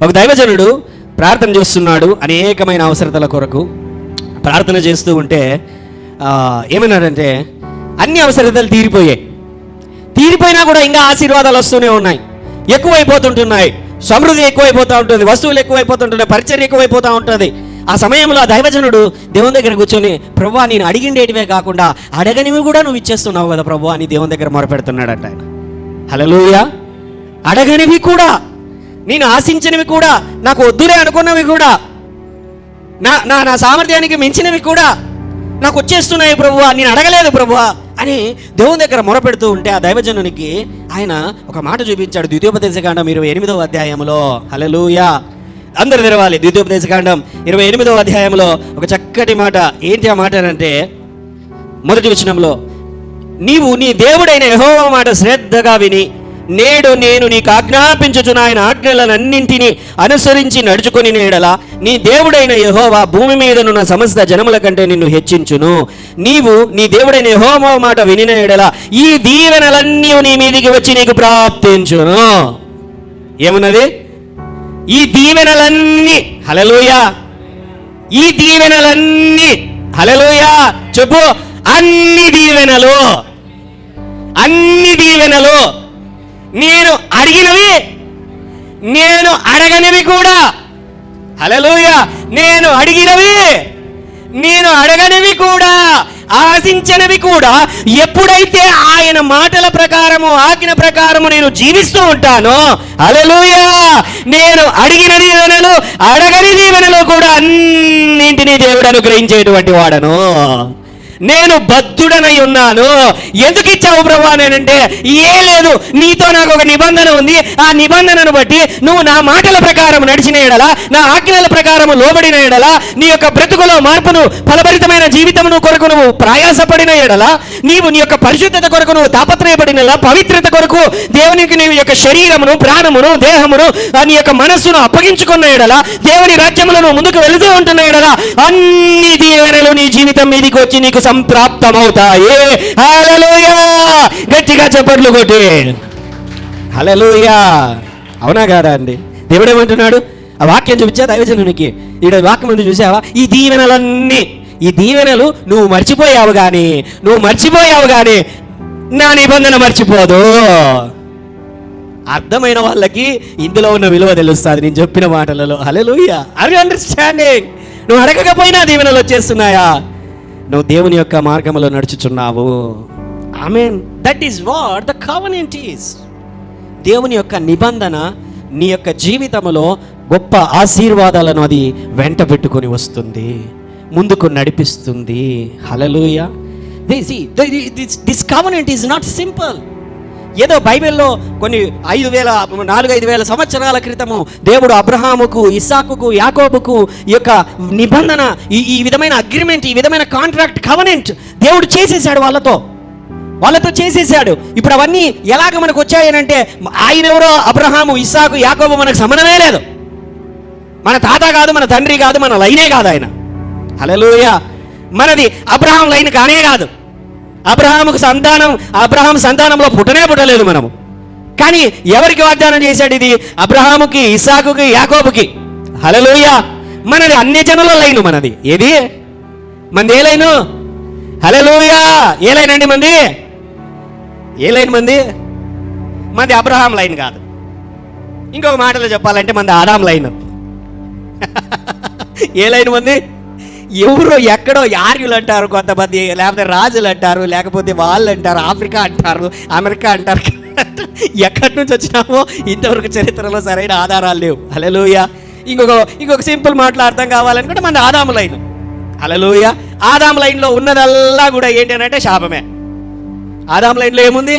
ఒక దైవజనుడు ప్రార్థన చేస్తున్నాడు, అనేకమైన అవసరతల కొరకు ప్రార్థన చేస్తూ ఉంటే ఏమన్నాడంటే, అన్ని అవసరతలు తీరిపోయినా కూడా ఇంకా ఆశీర్వాదాలు వస్తూనే ఉన్నాయి, ఎక్కువైపోతుంటున్నాయి, సమృద్ధి ఎక్కువైపోతూ ఉంటుంది, వస్తువులు ఎక్కువైపోతుంటున్నాయి, పరిచర్య ఎక్కువైపోతూ ఉంటుంది. ఆ సమయంలో ఆ దైవజనుడు దేవుని దగ్గర కూర్చొని, ప్రభువా నేను అడిగిండేటివే కాకుండా అడగనివి కూడా నువ్వు ఇచ్చేస్తున్నావు కదా ప్రభువా అని దేవుని దగ్గర మొరపెడుతున్నాడంట ఆయన. హల్లెలూయా. అడగనివి కూడా, నేను ఆశించినవి కూడా, నాకు వద్దులే అనుకున్నవి కూడా, నా సామర్థ్యానికి మించినవి కూడా నాకు వచ్చేస్తున్నాయి ప్రభువా, నేను అడగలేదు ప్రభువా అని దేవుని దగ్గర మొరపెడుతూ ఉంటే ఆ దైవజనునికి ఆయన ఒక మాట చూపించాడు. ద్వితీయోపదేశకాండం 28వ అధ్యాయంలో. హల్లెలూయా. అందరు తెరవాలి. ద్వితీయోపదేశకాండం 28వ అధ్యాయంలో ఒక చక్కటి మాట. ఏంటి ఆ మాట అంటే, మొదటి వచనంలో, నీవు నీ దేవుడైన యెహోవా మాట శ్రద్ధగా విని నేడు నేను నీకు ఆజ్ఞాపించుచున్న ఆయన ఆజ్ఞలనన్నింటినీ అనుసరించి నడుచుకొని నేడలా నీ దేవుడైన యెహోవా భూమి మీదనున్న సమస్త జనముల కంటే నిన్ను హెచ్చించును. నీవు నీ దేవుడైన యెహోవా మాట వినిన ఎడల ఈ దీవెనలన్నీ నీ మీదికి వచ్చి నీకు ప్రాప్తించును. ఏమున్నది? ఈ దీవెనలన్నీ. హల్లెలూయా. ఈ దీవెనలన్నీ. హల్లెలూయా. చెప్పు. అన్ని దీవెనలు నేను అడిగినవి, నేను అడగనివి కూడా. హల్లెలూయా. నేను అడిగినవి, నేను అడగనివి కూడా, ఆశించనివి కూడా ఎప్పుడైతే ఆయన మాటల ప్రకారము, ఆజ్ఞ ప్రకారము నేను జీవిస్తూ ఉంటానో, హల్లెలూయా, నేను అడిగిన దీవెనలు, అడగని దీవెనలు కూడా అన్నింటినీ దేవుడు అనుగ్రహించేటువంటి వాడను. నేను బద్ధుడనై ఉన్నాను. ఎందుకు ఇచ్చావు ప్రభువా నేనంటే, ఏ లేదు, నీతో నాకు ఒక నిబంధన ఉంది. ఆ నిబంధనను బట్టి నువ్వు నా మాటల ప్రకారం నడిచిన ఎడలా, నా ఆజ్ఞల ప్రకారం లోబడిన ఎడలా, నీ యొక్క బ్రతుకులో మార్పును, ఫలభరితమైన జీవితమును కొరకు నువ్వు ప్రయాసపడిన ఎడలా, నీవు నీ యొక్క పరిశుద్ధత కొరకు నువ్వు తాపత్రయపడిన, పవిత్రత కొరకు దేవునికి నీ యొక్క శరీరమును, ప్రాణమును, దేహమును, నీ యొక్క మనస్సును అప్పగించుకున్న ఎడలా, దేవుని రాజ్యములను ముందుకు వెళుతూ ఉంటున్న ఎడలా, అన్ని దీవెనలు నీ జీవితం మీదకి వచ్చి నీకు సంప్రాప్తమవుతాయి. హల్లెలూయా. గట్టిగా చప్పట్లు కొట్టి హల్లెలూయా. అవునా కాదా అండి? దేవుడు ఏమంటున్నాడు? ఆ వాక్యం చూపించా దైవజనునికి. ఈ వాక్యం ముందు చూసావా? ఈ దీవెనలన్నీ, ఈ దీవెనలు నువ్వు మర్చిపోయావు కానీ నా నిబంధన మర్చిపోదు. అర్థమైన వాళ్ళకి ఇందులో ఉన్న విలువ తెలుస్తుంది నేను చెప్పిన మాటలలో. హల్లెలూయా. Are you understanding? నువ్వు అడగకపోయినా దీవెనలు వచ్చేస్తున్నాయా? నువ్వు దేవుని యొక్క మార్గంలో నడుచుచున్నావు. Amen. That is what the covenant is. దేవుని యొక్క నిబంధన నీ యొక్క జీవితంలో గొప్ప ఆశీర్వాదాలను అది వెంట పెట్టుకొని వస్తుంది, ముందుకు నడిపిస్తుంది. Hallelujah. This covenant is not simple. ఏదో బైబిల్లో కొన్ని 4-5,000 సంవత్సరాల క్రితము దేవుడు అబ్రహాముకు, ఇస్సాకుకు, యాకోబుకు ఈ యొక్క నిబంధన, ఈ విధమైన అగ్రిమెంట్, ఈ విధమైన కాంట్రాక్ట్, కవెనెంట్ దేవుడు చేసేసాడు, వాళ్ళతో చేసేసాడు. ఇప్పుడు అవన్నీ ఎలాగ మనకు వచ్చాయనంటే, ఆయన ఎవరో అబ్రహాము, ఇస్సాకు, యాకోబు మనకు సంబంధమే లేదు. మన తాత కాదు, మన తండ్రి కాదు, మన లైనే కాదు ఆయన. హల్లెలూయా. మనది అబ్రహాం లైన్ కానే కాదు. అబ్రహాం సంతానంలో పుట్టలేదు మనము. కానీ ఎవరికి వాగ్దానం చేశాడు? ఇది అబ్రహాముకి, ఇస్సాకుకి, యాకోబుకి. హల్లెలూయా. మనది అన్ని జనుల లైను. మనది ఏది? మంది ఏ లైను? హల్లెలూయా. ఏ లైన్ అండి మంది? ఏ లైన్ మంది? మంది అబ్రహాం లైన్ కాదు. ఇంకొక మాటలో చెప్పాలంటే మంది ఆదాం లైన్. ఏ లైన్ మంది? ఎవరో ఎక్కడో ఆర్యులు అంటారు కొంతమంది, లేకపోతే రాజులు అంటారు, లేకపోతే వాళ్ళు అంటారు, ఆఫ్రికా అంటారు, అమెరికా అంటారు. ఎక్కడి నుంచి వచ్చినామో ఇంతవరకు చరిత్రలో సరైన ఆధారాలు లేవు. హల్లెలూయా. ఇంకొక సింపుల్ మాటలు అర్థం కావాలనుకుంటే మన ఆదాము లైన్. హల్లెలూయా. ఆదాము లైన్లో ఉన్నదల్లా కూడా ఏంటి అని అంటే శాపమే. ఆదాము లైన్లో ఏముంది?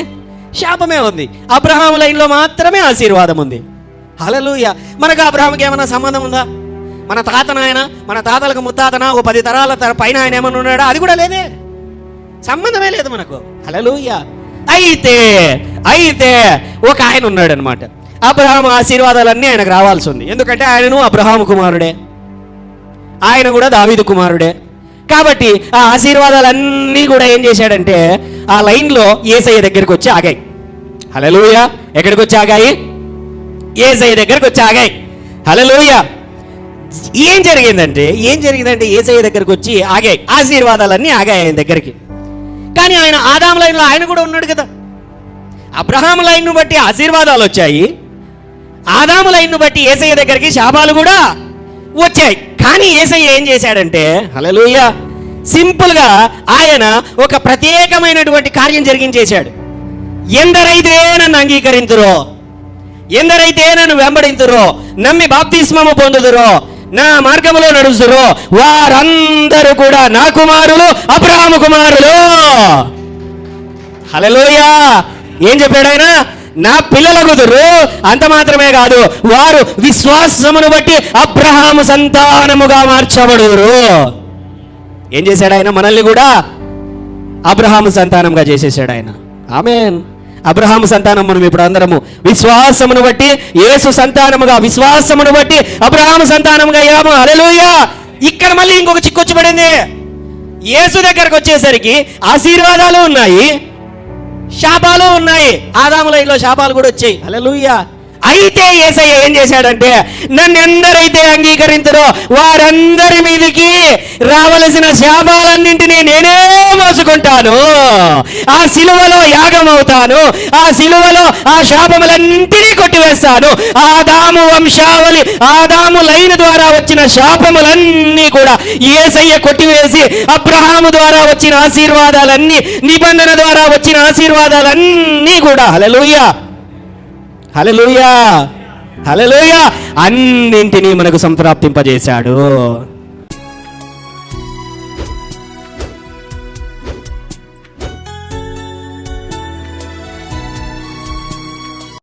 శాపమే ఉంది. అబ్రహాము లైన్లో మాత్రమే ఆశీర్వాదం ఉంది. హల్లెలూయా. మనకు అబ్రహాముకి ఏమైనా సంబంధం ఉందా? మన తాతలకు ముత్తాతన 10 తరాల పైన ఆయన ఏమన్నా ఉన్నాడా? అది కూడా లేదే, సంబంధమే లేదు మనకు. హల్లెలూయా. అయితే ఒక ఆయన ఉన్నాడు అనమాట. అబ్రహాము ఆశీర్వాదాలన్నీ ఆయనకు రావాల్సి ఉంది. ఎందుకంటే ఆయనను అబ్రహాము కుమారుడే, ఆయన కూడా దావీదు కుమారుడే. కాబట్టి ఆ ఆశీర్వాదాలన్నీ కూడా ఏం చేశాడంటే ఆ లైన్లో యేసయ్య దగ్గరికి వచ్చి ఆగాయి. హల్లెలూయా. ఎక్కడికి వచ్చి ఆగాయి? యేసయ్య దగ్గరికి వచ్చి ఆగాయి. హల్లెలూయా. ఏం జరిగిందంటే యేసయ్య దగ్గరికి వచ్చి ఆగాయి, ఆశీర్వాదాలన్నీ ఆగాయి ఆయన దగ్గరికి. కానీ ఆయన ఆదాం లైన్లో ఆయన కూడా ఉన్నాడు కదా. అబ్రహాం లైన్ను బట్టి ఆశీర్వాదాలు వచ్చాయి, ఆదాము లైన్ను బట్టి యేసయ్య దగ్గరికి శాపాలు కూడా వచ్చాయి. కానీ యేసయ్య ఏం చేశాడంటే హల్లెలూయా, సింపుల్గా ఆయన ఒక ప్రత్యేకమైనటువంటి కార్యం జరిగించేశాడు. ఎందరైతే నన్ను అంగీకరింతురో, ఎందరైతే నన్ను వెంబడింతురో, నమ్మి బాప్తిస్మము పొందుదురో, నా మార్గములో నడుస్తురో, వారందరూ కూడా నా కుమారులు, అబ్రహాము కుమారులు. హల్లెలూయా. ఏం చెప్పాడు ఆయన? నా పిల్లలగుదురు, అంత మాత్రమే కాదు, వారు విశ్వాసమును బట్టి అబ్రహాము సంతానముగా మార్చబడుదురు. ఏం చేశాడు ఆయన? మనల్ని కూడా అబ్రహాము సంతానంగా చేసేసాడు ఆయన. ఆమేన్. అబ్రహాము సంతానం మనం ఇప్పుడు అందరము విశ్వాసమును బట్టి యేసు సంతానముగా, విశ్వాసమును బట్టి అబ్రహాము సంతానముగా అయ్యాము. హల్లెలూయా. ఇక్కడ మళ్ళీ ఇంకొక చిక్కొచ్చి పడింది. యేసు దగ్గరకు వచ్చేసరికి ఆశీర్వాదాలు ఉన్నాయి, శాపాలు ఉన్నాయి. ఆదాము లైన్లో శాపాలు కూడా వచ్చాయి. హల్లెలూయా. అయితే యేసయ్య ఏం చేశాడంటే, నన్ను ఎందరైతే అంగీకరించరో వారందరి మీదకి రావలసిన శాపాలన్నింటినీ నేనే మోసుకుంటాను, ఆ సిలువలో యాగమవుతాను, ఆ సిలువలో ఆ శాపములన్నింటినీ కొట్టివేస్తాను. ఆదాము వంశావళి, ఆదాము లైన్ ద్వారా వచ్చిన శాపములన్నీ కూడా యేసయ్య కొట్టివేసి, అబ్రహాము ద్వారా వచ్చిన ఆశీర్వాదాలన్నీ, నిబంధన ద్వారా వచ్చిన ఆశీర్వాదాలన్నీ కూడా హల్లెలూయా, హల్లెలూయా, హల్లెలూయా, అన్నింటినీ మనకు సంప్రాప్తింపజేశాడు.